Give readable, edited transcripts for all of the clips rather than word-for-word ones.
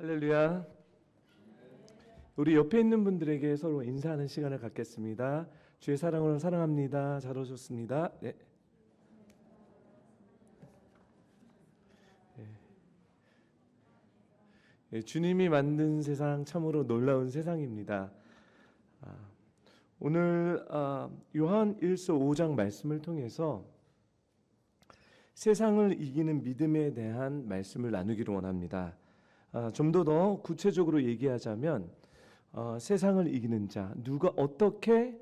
할렐루야. 우리 옆에 있는 분들에게 서로 인사하는 시간을 갖겠습니다. 주의 사랑으로 사랑합니다. 잘 오셨습니다. 네. 네, 주님이 만든 세상 참으로 놀라운 세상입니다. 오늘 요한 1서 5장 말씀을 통해서 세상을 이기는 믿음에 대한 말씀을 나누기를 원합니다. 좀 더 구체적으로 얘기하자면 세상을 이기는 자, 누가 어떻게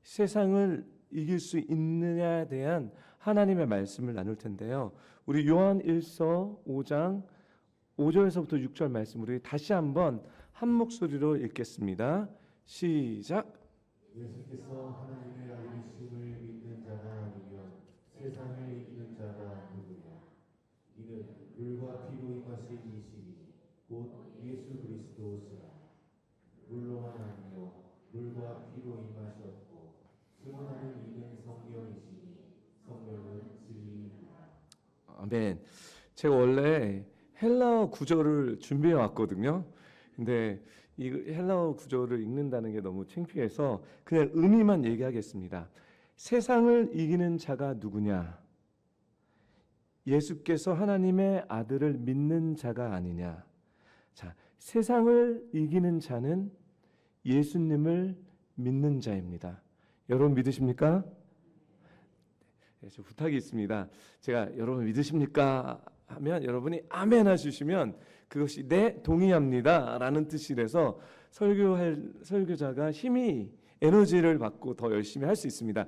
세상을 이길 수 있느냐에 대한 하나님의 말씀을 나눌 텐데요. 우리 요한 1서 5장 5절에서부터 6절 말씀 우리 다시 한번 한 목소리로 읽겠습니다. 시작. 예수께서 하나님의 아들이심을 믿는 자가 아니면 세상을 이기는 자가 누구냐? 이는 물과 피로 임하신 이시니 곧 예수 그리스도시라. 물로만 아니요 물과 피로 임하셨고 승하는 이는 성령이시니 성령은 진리입니다. 아멘. 제가 원래 헬라어 구절을 준비해 왔거든요. 근데 이 헬라어 구절을 읽는다는 게 너무 창피해서 그냥 의미만 얘기하겠습니다. 세상을 이기는 자가 누구냐? 예수께서 하나님의 아들을 믿는 자가 아니냐? 자, 세상을 이기는 자는 예수님을 믿는 자입니다. 여러분 믿으십니까? 네, 저 부탁이 있습니다. 제가 여러분 믿으십니까? 하면 여러분이 아멘 해주시면 그것이 네 동의합니다 라는 뜻이라서 설교자가 힘이 에너지를 받고 더 열심히 할 수 있습니다.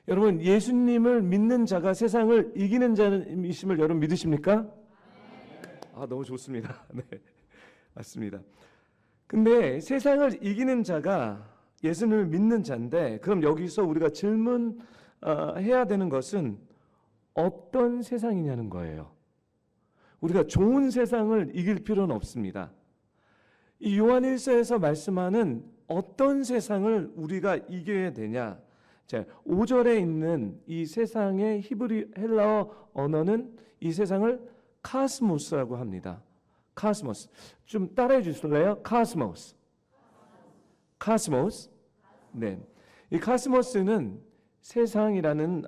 여러분 예수님을 믿는 자가 세상을 이기는 자이심을 여러분 믿으십니까? 너무 좋습니다. 네, 맞습니다. 근데 세상을 이기는 자가 예수님을 믿는 자인데 그럼 여기서 우리가 질문해야 되는 것은 어떤 세상이냐는 거예요. 우리가 좋은 세상을 이길 필요는 없습니다. 이 요한 1서에서 말씀하는 어떤 세상을 우리가 이겨야 되냐. 자, 5절에 있는 이 세상의 히브리 헬라어 언어는 이 세상을 카스모스라고 합니다. 카스모스. 좀 따라해 주실래요? 카스모스. 카스모스. 네. 이 카스모스는 세상이라는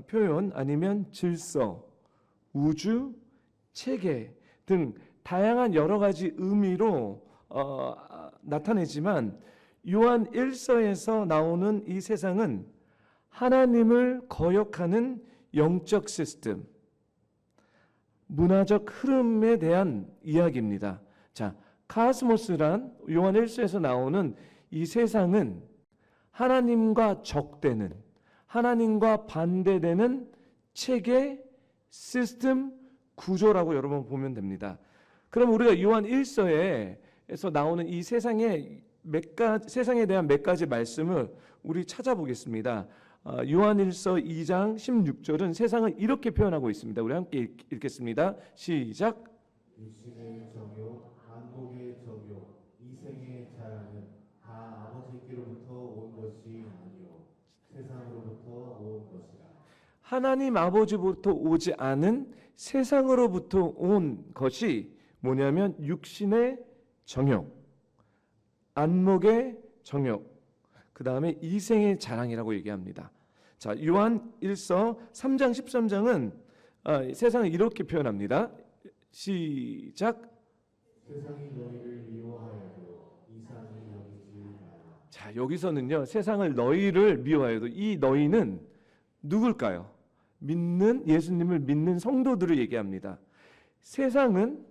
표현 아니면 질서, 우주, 체계 등 다양한 여러 가지 의미로 나타내지만 요한 1서에서 나오는 이 세상은 하나님을 거역하는 영적 시스템, 문화적 흐름에 대한 이야기입니다. 자, 카스모스란 요한 1서에서 나오는 이 세상은 하나님과 적대는, 하나님과 반대되는 체계, 시스템, 구조라고 여러분 보면 됩니다. 그럼 우리가 요한 1서에서 나오는 이 세상에 대한 몇 가지 말씀을 우리 찾아보겠습니다. 요한 1서 2장 16절은 세상을 이렇게 표현하고 있습니다. 우리 함께 읽겠습니다. 시작. 육신의 정욕, 안목의 정욕, 이생의 자랑은 다 아버지께로부터 온 것이 아니요 세상으로부터 온 것이라. 하나님 아버지부터 오지 않은 세상으로부터 온 것이 뭐냐면 육신의 정욕, 안목의 정욕, 그 다음에 이생의 자랑이라고 얘기합니다. 자, 요한 1서 3장 13장은 세상을 이렇게 표현합니다. 시작. 세상이 너희를 미워하여도 이상이 여기지 말라. 자, 여기서는요 세상을 너희를 미워하여도 이 너희는 누굴까요? 예수님을 믿는 성도들을 얘기합니다. 세상은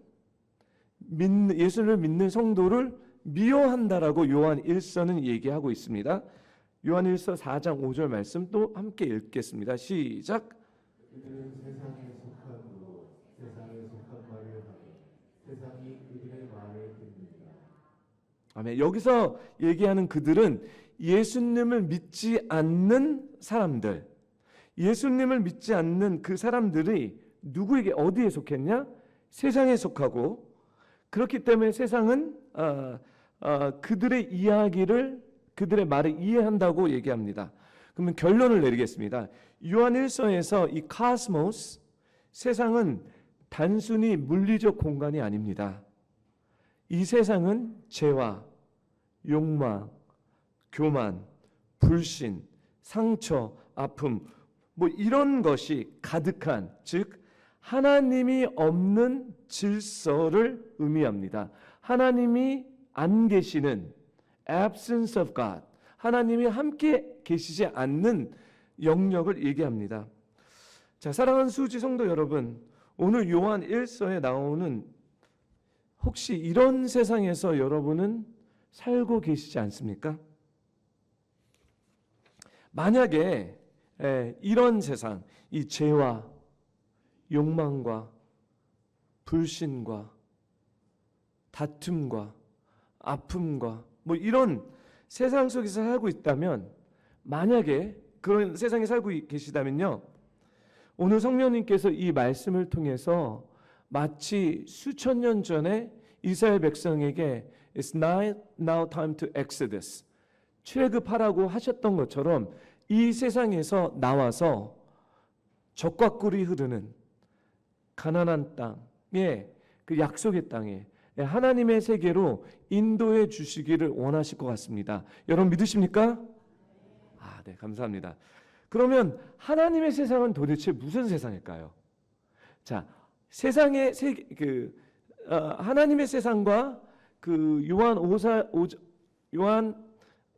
예수를 믿는 성도를 미워한다라고 요한 1서는 얘기하고 있습니다. 요한 1서 4장 5절 말씀 또 함께 읽겠습니다. 시작. 그들은 세상에 속하고 세상에 속한 말을 하니 세상이 그들의 말을 듣느니라. 아멘. 여기서 얘기하는 그들은 예수님을 믿지 않는 사람들, 예수님을 믿지 않는 그 사람들이 누구에게 어디에 속했냐? 세상에 속하고 그렇기 때문에 세상은 그들의 이야기를 그들의 말을 이해한다고 얘기합니다. 그러면 결론을 내리겠습니다. 요한 1서에서 이 카스모스 세상은 단순히 물리적 공간이 아닙니다. 이 세상은 죄와 욕망, 교만, 불신, 상처, 아픔 뭐 이런 것이 가득한, 즉 하나님이 없는 질서를 의미합니다. 하나님이 안 계시는 absence of God, 하나님이 함께 계시지 않는 영역을 얘기합니다. 자, 사랑하는 수지 성도 여러분, 오늘 요한 1서에 나오는 혹시 이런 세상에서 여러분은 살고 계시지 않습니까? 만약에 이런 세상, 이 죄와 욕망과 불신과 다툼과 아픔과 뭐 이런 세상 속에서 살고 있다면, 만약에 그런 세상에 살고 계시다면요, 오늘 성령님께서 이 말씀을 통해서 마치 수천 년 전에 이스라엘 백성에게 It's now time to exodus, 출애굽하라고 하셨던 것처럼 이 세상에서 나와서 젖과 꿀이 흐르는 가나안 땅에, 그 약속의 땅에 하나님의 세계로 인도해 주시기를 원하실 것 같습니다. 여러분 믿으십니까? 네, 감사합니다. 그러면 하나님의 세상은 도대체 무슨 세상일까요? 자, 세상의 하나님의 세상과 그 요한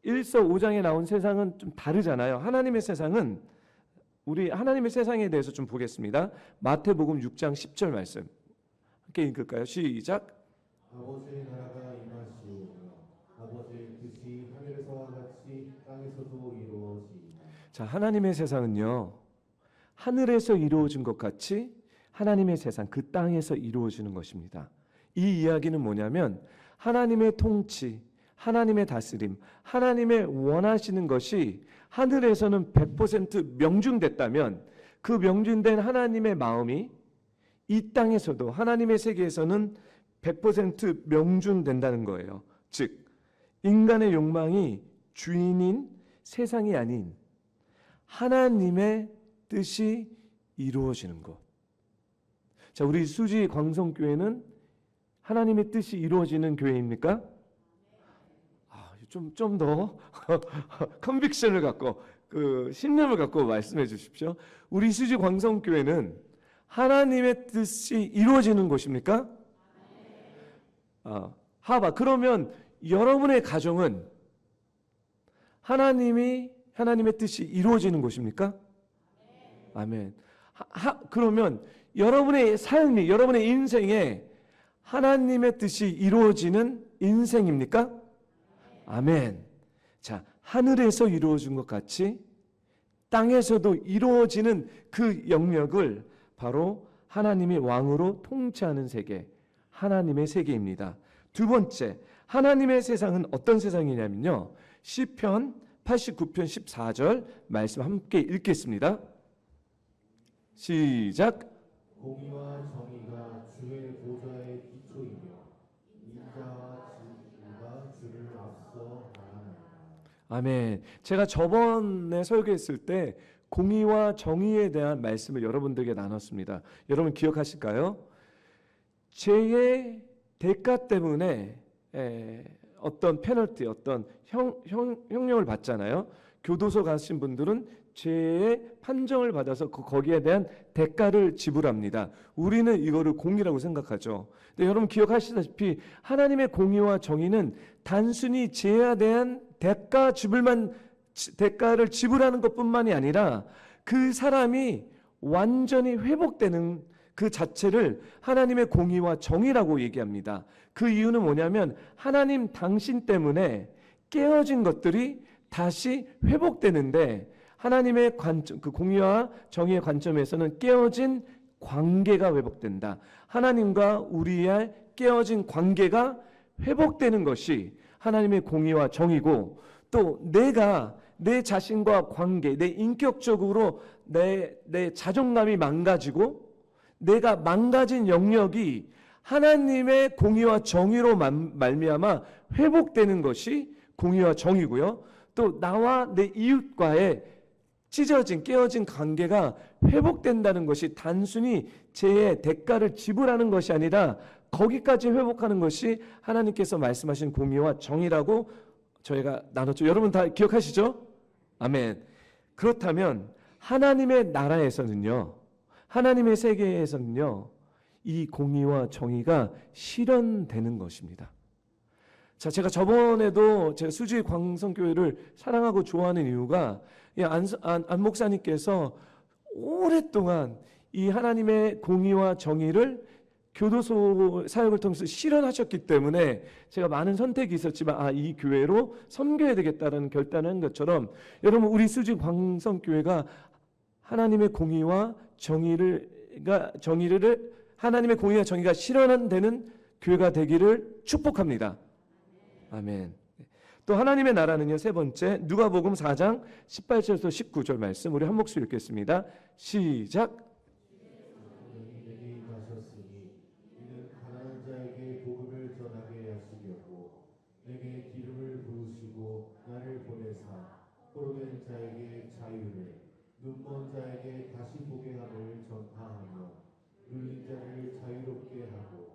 1서 5장에 나온 세상은 좀 다르잖아요. 하나님의 세상은, 우리 하나님의 세상에 대해서 좀 보겠습니다. 마태복음 6장 10절 말씀 함께 읽을까요? 시작. 아버지의 나라가 임하시오며 아버지의 뜻이 하늘에서와 같이 땅에서도 이루어지이다. 자, 하나님의 세상은요, 하늘에서 이루어진 것 같이 하나님의 세상, 그 땅에서 이루어지는 것입니다. 이 이야기는 뭐냐면 하나님의 통치, 하나님의 다스림, 하나님의 원하시는 것이 하늘에서는 100% 명중됐다면, 그 명중된 하나님의 마음이 이 땅에서도, 하나님의 세계에서는 100% 명중된다는 거예요. 즉 인간의 욕망이 주인인 세상이 아닌 하나님의 뜻이 이루어지는 것. 자, 우리 수지 광성교회는 하나님의 뜻이 이루어지는 교회입니까? 좀 더 컨빅션을 갖고, 그 신념을 갖고 말씀해 주십시오. 우리 수지 광성교회는 하나님의 뜻이 이루어지는 곳입니까? 하바, 그러면 여러분의 가정은 하나님의 뜻이 이루어지는 곳입니까? 아멘. 그러면 여러분의 삶이, 여러분의 인생에 하나님의 뜻이 이루어지는 인생입니까? 아멘. 자, 하늘에서 이루어진 것 같이 땅에서도 이루어지는 그 영역을 바로 하나님이 왕으로 통치하는 세계, 하나님의 세계입니다. 두 번째, 하나님의 세상은 어떤 세상이냐면요, 시편 89편 14절 말씀 함께 읽겠습니다. 시작. 공의와 정의가 주의 보좌의 기초이며 인자와 진리가 주를 앞서 나가나이다. 아멘. 제가 저번에 설교했을 때 공의와 정의에 대한 말씀을 여러분들에게 나눴습니다. 여러분 기억하실까요? 죄의 대가 때문에 어떤 페널티, 어떤 형령을 받잖아요. 교도소 가신 분들은 죄의 판정을 받아서 거기에 대한 대가를 지불합니다. 우리는 이거를 공의라고 생각하죠. 근데 여러분 기억하시다시피 하나님의 공의와 정의는 단순히 죄에 대한 대가를 지불하는 것뿐만이 아니라 그 사람이 완전히 회복되는 그 자체를 하나님의 공의와 정의라고 얘기합니다. 그 이유는 뭐냐면 하나님 당신 때문에 깨어진 것들이 다시 회복되는데, 하나님의 관점, 그 공의와 정의의 관점에서는 깨어진 관계가 회복된다. 하나님과 우리의 깨어진 관계가 회복되는 것이 하나님의 공의와 정의고, 또 내가 내 자신과 관계, 내 인격적으로 내 자존감이 망가지고 내가 망가진 영역이 하나님의 공의와 정의로 말미암아 회복되는 것이 공의와 정의고요. 또 나와 내 이웃과의 찢어진, 깨어진 관계가 회복된다는 것이 단순히 죄의 대가를 지불하는 것이 아니라 거기까지 회복하는 것이 하나님께서 말씀하신 공의와 정의라고 저희가 나눴죠. 여러분 다 기억하시죠? 아멘. 그렇다면 하나님의 나라에서는요, 하나님의 세계에서는요, 이 공의와 정의가 실현되는 것입니다. 자, 제가 저번에도 제가 수지 광성교회를 사랑하고 좋아하는 이유가 안 목사님께서 오랫동안 이 하나님의 공의와 정의를 교도소 사역을 통해서 실현하셨기 때문에 제가 많은 선택이 있었지만 이 교회로 섬겨야 되겠다는 결단을 한 것처럼 여러분 우리 수지 광성교회가 하나님의 공의와 정의를 하나님의 공의와 정의가 실현되는 교회가 되기를 축복합니다. 아멘. 또 하나님의 나라는요, 세 번째 누가복음 4장 18절에서 19절 말씀 우리 한 목소리 읽겠습니다. 시작. 내게 가셨으니 이는 가난한 자에게 복음을 전하게 하시려고 내게 기름을 부으시고 나를 보내사 포로된 자에게 자유를 눈먼 자에게 다시 보게 함을 전파하며 눌린 자를 자유롭게 하고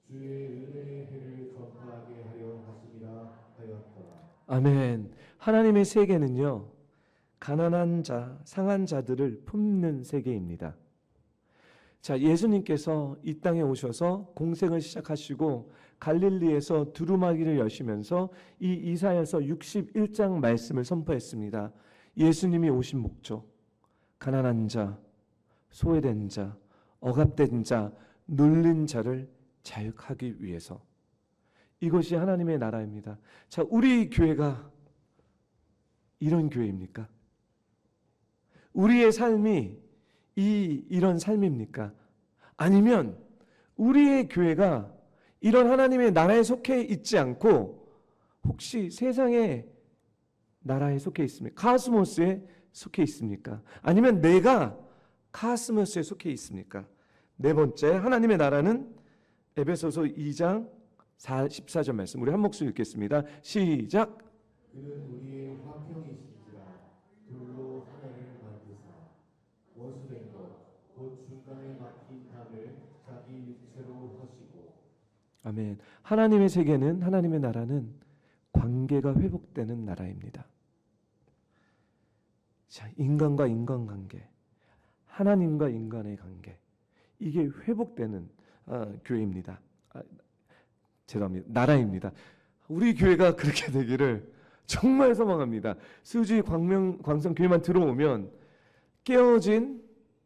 주의 은혜의 해를 전파하게 하려 하심이라 하였더라. 아멘. 하나님의 세계는요, 가난한 자, 상한 자들을 품는 세계입니다. 자, 예수님께서 이 땅에 오셔서 공생을 시작하시고 갈릴리에서 두루마기를 여시면서 이 이사야서 61장 말씀을 선포했습니다. 예수님이 오신 목적, 가난한 자, 소외된 자, 억압된 자, 눌린 자를 자유하기 위해서. 이것이 하나님의 나라입니다. 자, 우리 교회가 이런 교회입니까? 우리의 삶이 이런 삶입니까? 아니면 우리의 교회가 이런 하나님의 나라에 속해 있지 않고 혹시 세상의 나라에 속해 있습니까? 카스모스에 속해 있습니까? 아니면 내가 카스모스에 속해 있습니까? 네 번째, 하나님의 나라는 에베소서 2장 14절 말씀 우리 한 목소리 읽겠습니다. 시작. 그는 우리의 화평이신지라 돌로 하나를 만드사 원수된 것 곧 중간에 막힌 담을 자기 육체로 하시고. 아멘. 하나님의 세계는, 하나님의 나라는 관계가 회복되는 나라입니다. 자, 인간과 인간관계, 하나님과 인간의 관계, 이게 회복되는 교회입니다. 죄송합니다. 나라입니다. 우리 교회가 그렇게 되기를 정말 소망합니다. 수지 광성교회만 들어오면 깨어진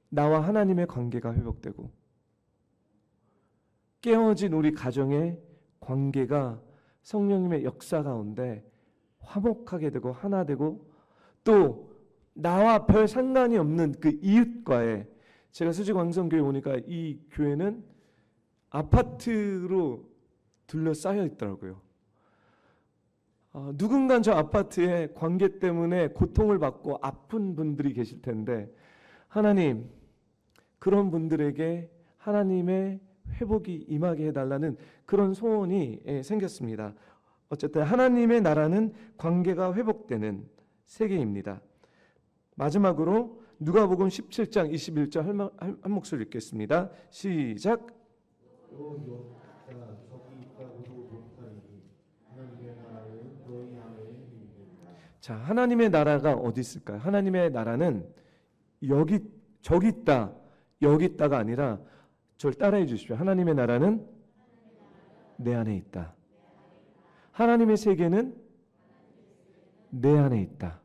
나와 하나님의 관계가 회복되고, 깨어진 우리 가정의 관계가 성령님의 역사 가운데 화목하게 되고 하나 되고, 또 나와 별 상관이 없는 그 이웃과의, 제가 수지 광성교회 오니까 이 교회는 아파트로 둘러싸여 있더라고요. 누군가 저 아파트의 관계 때문에 고통을 받고 아픈 분들이 계실 텐데, 하나님 그런 분들에게 하나님의 회복이 임하게 해달라는 그런 소원이 생겼습니다. 어쨌든 하나님의 나라는 관계가 회복되는 세계입니다. 마지막으로 누가복음 17장 21절 한 목소리 읽겠습니다. 시작. 또 여자 적이 있다고도 못하리니 하나님의 나라는 너희 안에 있느니라. 자, 하나님의 나라가 어디 있을까요? 하나님의 나라는 저기 있다, 여기 있다가 아니라 저를 따라해 주십시오. 하나님의 나라는 내 안에 있다. 하나님의 세계는 내 안에 있다.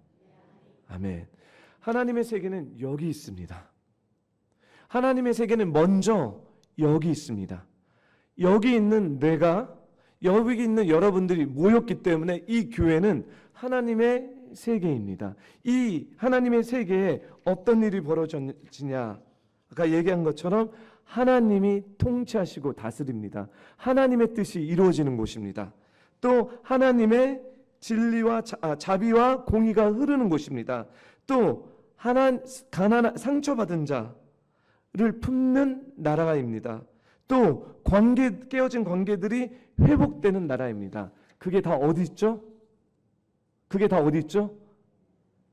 아멘. 하나님의 세계는 여기 있습니다. 하나님의 세계는 먼저 여기 있습니다. 여기 있는 내가, 여기 있는 여러분들이 모였기 때문에 이 교회는 하나님의 세계입니다. 이 하나님의 세계에 어떤 일이 벌어지냐, 아까 얘기한 것처럼 하나님이 통치하시고 다스립니다. 하나님의 뜻이 이루어지는 곳입니다. 또 하나님의 진리와 자비와 공의가 흐르는 곳입니다. 또 가난한 상처받은 자를 품는 나라입니다. 또 깨어진 관계들이 회복되는 나라입니다. 그게 다 어디 있죠? 그게 다 어디 있죠?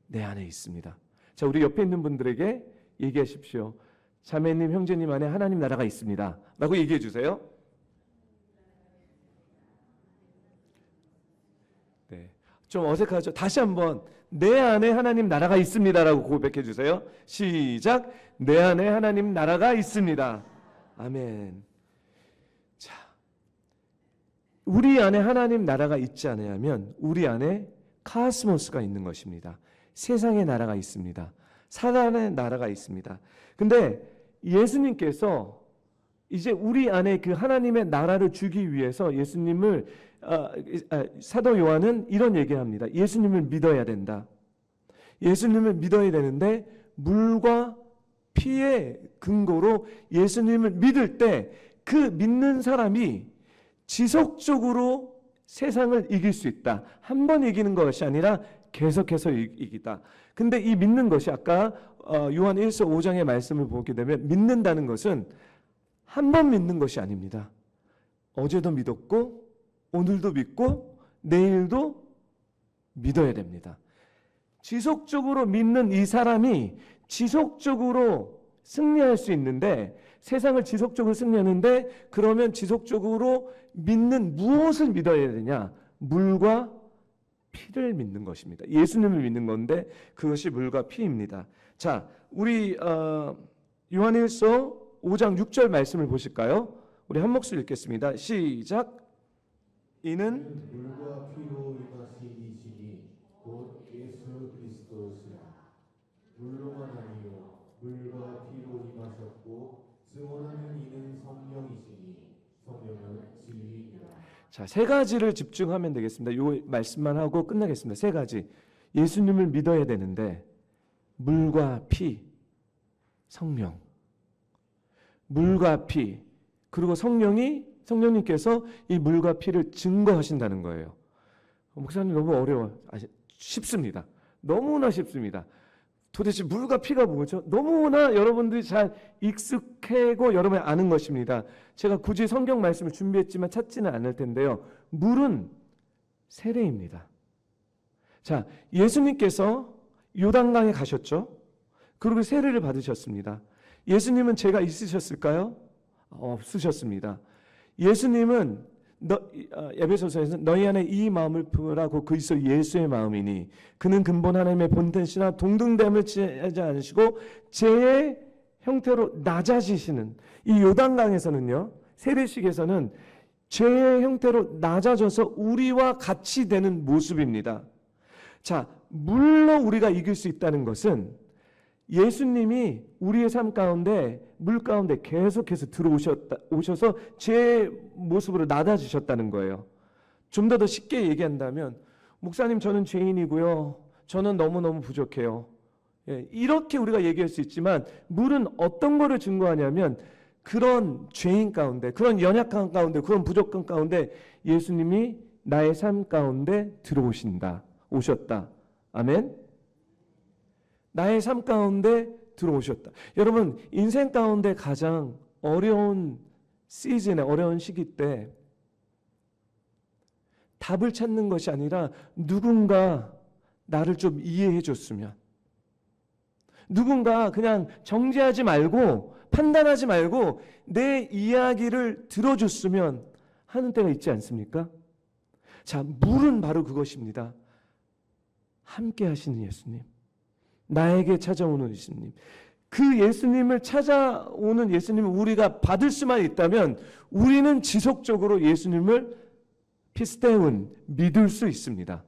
내 안에 있습니다. 자, 우리 옆에 있는 분들에게 얘기하십시오. 자매님, 형제님 안에 하나님 나라가 있습니다 라고 얘기해 주세요. 네, 좀 어색하죠? 다시 한번 내 안에 하나님 나라가 있습니다라고 고백해 주세요. 시작. 내 안에 하나님 나라가 있습니다. 아멘. 자, 우리 안에 하나님 나라가 있지 않으면 우리 안에 카스모스가 있는 것입니다. 세상의 나라가 있습니다. 사단의 나라가 있습니다. 근데 예수님께서 이제 우리 안에 그 하나님의 나라를 주기 위해서 예수님을 사도 요한은 이런 얘기합니다. 예수님을 믿어야 된다. 예수님을 믿어야 되는데 물과 피의 근거로 예수님을 믿을 때 그 믿는 사람이 지속적으로 세상을 이길 수 있다. 한 번 이기는 것이 아니라 계속해서 이기다. 근데 이 믿는 것이 아까 요한 1서 5장의 말씀을 보게 되면 믿는다는 것은 한 번 믿는 것이 아닙니다. 어제도 믿었고 오늘도 믿고 내일도 믿어야 됩니다. 지속적으로 믿는 이 사람이 지속적으로 승리할 수 있는데, 세상을 지속적으로 승리하는데, 그러면 지속적으로 믿는 무엇을 믿어야 되냐? 물과 피를 믿는 것입니다. 예수님을 믿는 건데 그것이 물과 피입니다. 자, 우리 요한일서 5장 6절 말씀을 보실까요? 우리 한 목소리 읽겠습니다. 시작. 이는 물과 피로 임하신 이시니 곧 예수 그리스도시라. 물로만 아니요 물과 피로 임하셨고 증언하는 이는 성령이시니 성령은 진리이라. 자, 세 가지를 집중하면 되겠습니다. 이 말씀만 하고 끝나겠습니다. 세 가지. 예수님을 믿어야 되는데 물과 피, 성령. 물과 피, 그리고 성령님께서 이 물과 피를 증거하신다는 거예요. 목사님 너무 어려워. 쉽습니다. 너무나 쉽습니다. 도대체 물과 피가 뭐죠? 너무나 여러분들이 잘 익숙하고 여러분이 아는 것입니다. 제가 굳이 성경 말씀을 준비했지만 찾지는 않을 텐데요. 물은 세례입니다. 자, 예수님께서 요단강에 가셨죠? 그리고 세례를 받으셨습니다. 예수님은 죄가 있으셨을까요? 없으셨습니다. 예수님은 에베소서에서 너희 안에 이 마음을 품으라고 그리스도 예수의 마음이니 그는 근본 하나님의 본뜻이나 동등됨을 취하지 않으시고 죄의 형태로 낮아지시는, 이 요단강에서는요, 세례식에서는 죄의 형태로 낮아져서 우리와 같이 되는 모습입니다. 자, 물로 우리가 이길 수 있다는 것은 예수님이 우리의 삶 가운데, 물 가운데 계속해서 들어오셔서 제 모습으로 낮아지셨다는 거예요. 좀 더 쉽게 얘기한다면, 목사님 저는 죄인이고요, 저는 너무너무 부족해요. 이렇게 우리가 얘기할 수 있지만 물은 어떤 거를 증거하냐면 그런 죄인 가운데, 그런 연약한 가운데, 그런 부족한 가운데 예수님이 나의 삶 가운데 오셨다. 아멘. 나의 삶 가운데 들어오셨다. 여러분, 인생 가운데 가장 어려운 시즌에, 어려운 시기 때 답을 찾는 것이 아니라 누군가 나를 좀 이해해 줬으면, 누군가 그냥 정죄하지 말고 판단하지 말고 내 이야기를 들어줬으면 하는 때가 있지 않습니까? 자, 물은 바로 그것입니다. 함께 하시는 예수님, 나에게 찾아오는 예수님. 그 예수님을 찾아오는 예수님을 우리가 받을 수만 있다면 우리는 지속적으로 예수님을 피스테운, 믿을 수 있습니다.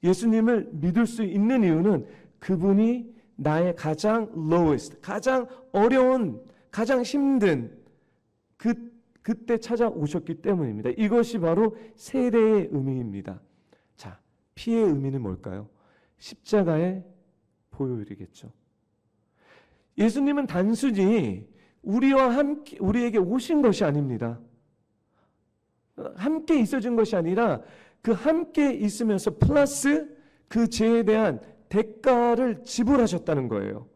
예수님을 믿을 수 있는 이유는 그분이 나의 가장 lowest, 가장 어려운, 가장 힘든 그때 찾아오셨기 때문입니다. 이것이 바로 세례의 의미입니다. 자, 피의 의미는 뭘까요? 십자가의 보혈이겠죠. 예수님은 단순히 우리와 함께, 우리에게 오신 것이 아닙니다. 함께 있어준 것이 아니라 그 함께 있으면서 플러스 그 죄에 대한 대가를 지불하셨다는 거예요.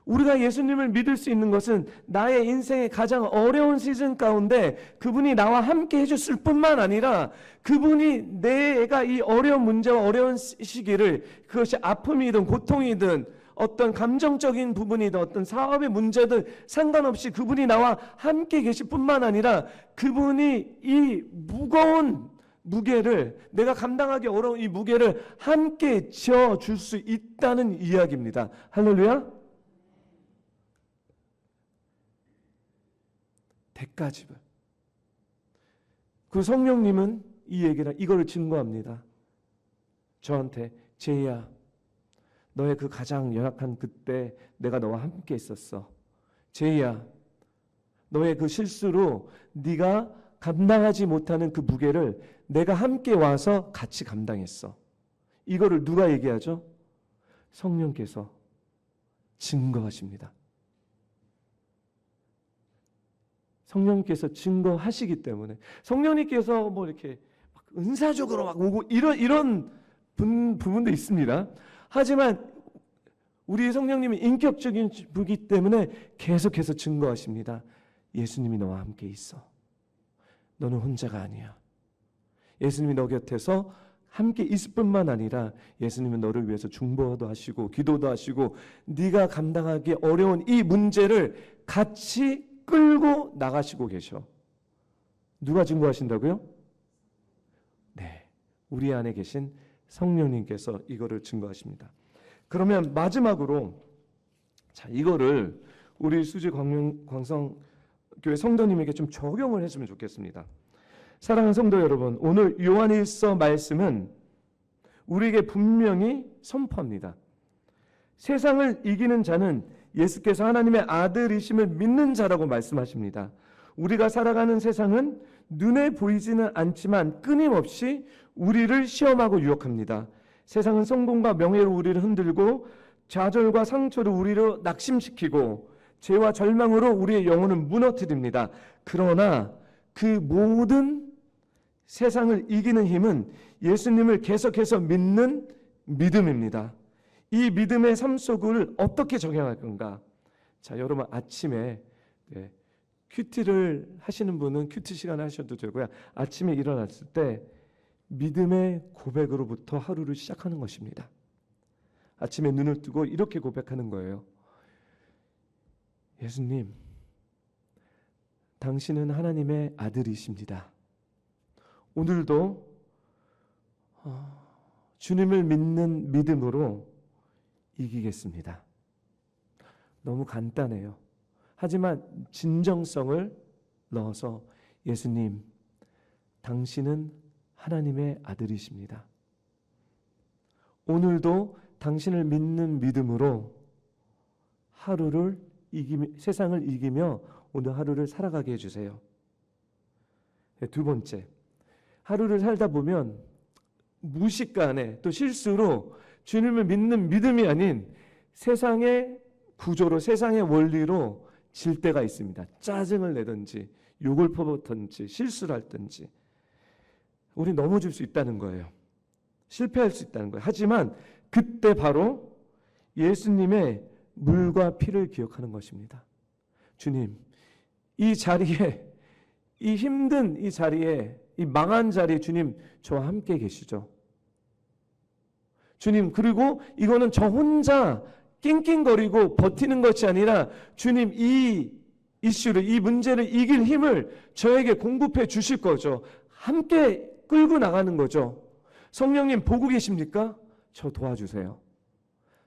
우리가 예수님을 믿을 수 있는 것은 나의 인생의 가장 어려운 시즌 가운데 그분이 나와 함께 해줬을 뿐만 아니라 그분이 내가 이 어려운 문제와 어려운 시기를, 그것이 아픔이든 고통이든 어떤 감정적인 부분이든 어떤 사업의 문제든 상관없이 그분이 나와 함께 계실 뿐만 아니라 그분이 이 무거운 무게를, 내가 감당하기 어려운 이 무게를 함께 지어줄 수 있다는 이야기입니다. 할렐루야. 대가집을. 그 성령님은 이 얘기를, 이거를 증거합니다. 저한테, 제이야, 너의 그 가장 연약한 그때 내가 너와 함께 있었어. 제이야, 너의 그 실수로 네가 감당하지 못하는 그 무게를 내가 함께 와서 같이 감당했어. 이거를 누가 얘기하죠? 성령께서 증거하십니다. 성령님께서 증거하시기 때문에, 성령님께서 뭐 이렇게 막 은사적으로 막 오고 이런 부분도 있습니다. 하지만 우리 성령님이 인격적인 분이기 때문에 계속해서 증거하십니다. 예수님이 너와 함께 있어. 너는 혼자가 아니야. 예수님이 너 곁에서 함께 있을 뿐만 아니라 예수님은 너를 위해서 중보도 하시고 기도도 하시고 네가 감당하기 어려운 이 문제를 같이 끌고 나가시고 계셔. 누가 증거하신다고요? 네, 우리 안에 계신 성령님께서 이거를 증거하십니다. 그러면 마지막으로, 자, 이거를 우리 수지 광성교회 성도님에게 좀 적용을 했으면 좋겠습니다. 사랑하는 성도 여러분, 오늘 요한일서 말씀은 우리에게 분명히 선포합니다. 세상을 이기는 자는 예수께서 하나님의 아들이심을 믿는 자라고 말씀하십니다. 우리가 살아가는 세상은 눈에 보이지는 않지만 끊임없이 우리를 시험하고 유혹합니다. 세상은 성공과 명예로 우리를 흔들고 좌절과 상처로 우리를 낙심시키고 죄와 절망으로 우리의 영혼을 무너뜨립니다. 그러나 그 모든 세상을 이기는 힘은 예수님을 계속해서 믿는 믿음입니다. 이 믿음의 삶 속을 어떻게 적용할 건가? 자, 여러분 아침에 큐티를 하시는 분은 큐티 시간에 하셔도 되고요. 아침에 일어났을 때 믿음의 고백으로부터 하루를 시작하는 것입니다. 아침에 눈을 뜨고 이렇게 고백하는 거예요. 예수님, 당신은 하나님의 아들이십니다. 오늘도 주님을 믿는 믿음으로 이기겠습니다. 너무 간단해요. 하지만 진정성을 넣어서 예수님, 당신은 하나님의 아들이십니다. 오늘도 당신을 믿는 믿음으로 하루를 세상을 이기며 오늘 하루를 살아가게 해주세요. 두 번째, 하루를 살다 보면 무식간에 또 실수로 주님을 믿는 믿음이 아닌 세상의 구조로, 세상의 원리로 질 때가 있습니다. 짜증을 내든지 욕을 퍼붓든지 실수를 할든지 우리 넘어질 수 있다는 거예요. 실패할 수 있다는 거예요. 하지만 그때 바로 예수님의 물과 피를 기억하는 것입니다. 주님, 이 자리에, 이 힘든 이 자리에, 이 망한 자리에 주님 저와 함께 계시죠. 주님, 그리고 이거는 저 혼자 낑낑거리고 버티는 것이 아니라 주님, 이 이슈를, 이 문제를 이길 힘을 저에게 공급해 주실 거죠. 함께 끌고 나가는 거죠. 성령님 보고 계십니까? 저 도와주세요.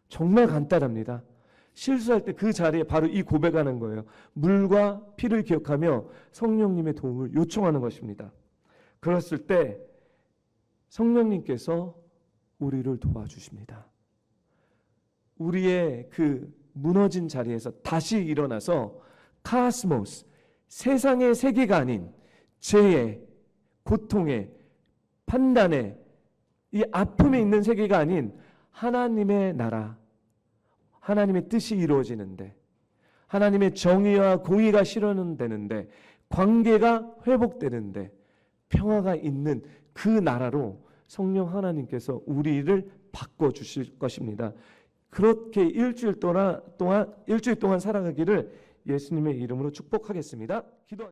정말 간단합니다. 실수할 때 그 자리에 바로 이 고백하는 거예요. 물과 피를 기억하며 성령님의 도움을 요청하는 것입니다. 그랬을 때 성령님께서 우리를 도와주십니다. 우리의 그 무너진 자리에서 다시 일어나서 카스모스, 세상의 세계가 아닌 죄의, 고통의, 판단의, 이 아픔에 있는 세계가 아닌 하나님의 나라, 하나님의 뜻이 이루어지는데, 하나님의 정의와 공의가 실현되는데, 관계가 회복되는데, 평화가 있는 그 나라로 성령 하나님께서 우리를 바꿔주실 것입니다. 그렇게 일주일 동안 살아가기를 예수님의 이름으로 축복하겠습니다. 기도.